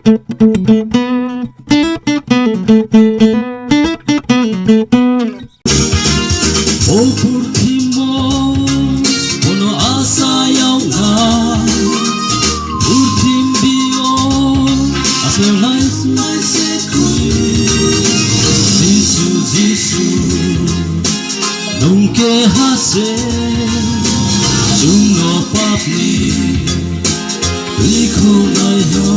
Oportimos ono asayau na Urtim bio asayau na Jisu nunke hase Juno papni Liko na yo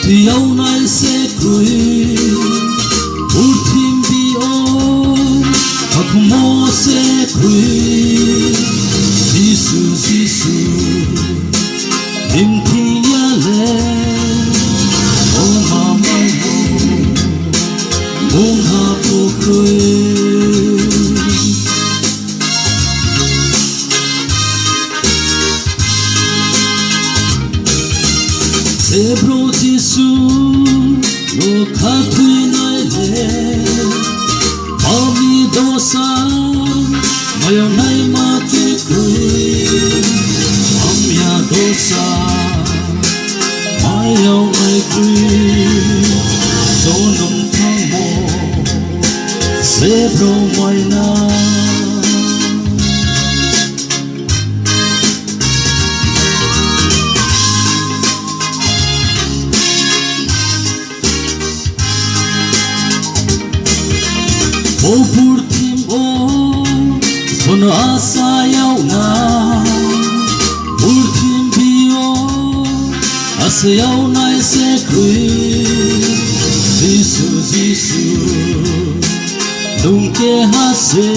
Yaw nai se krui Ultim bio Akmo se krui Jisu Dimti yale O mama mo Mong ha po krui Sebro Jisu lo khatui nai le Mami dosa mayo nai ma te kui Amya dosa mayo nai kui Sonam thang mo sebro mai na Oportim ono asayau na Urtim bio asayau na se krui Jisu nunke hase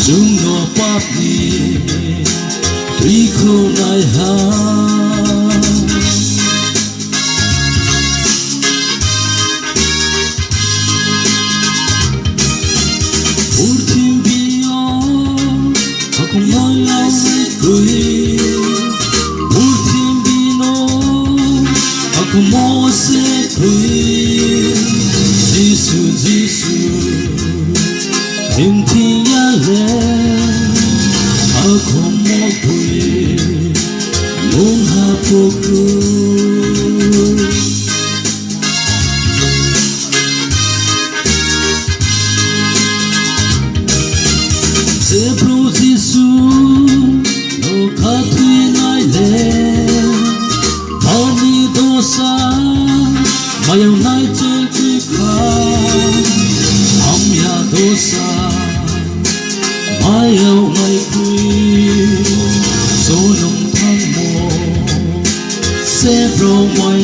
Juno papi Liko nai ha Urtim bio akong mayaw se krui Urtim bino akong mo se krui Jisu Dimti yale akong mo krui Mong ha po krui Sebro Jisu lo khatui nai le Mami dosa mayaw nai te kui ka Amya dosa mayaw nai kui Sonam thang mo sebro mai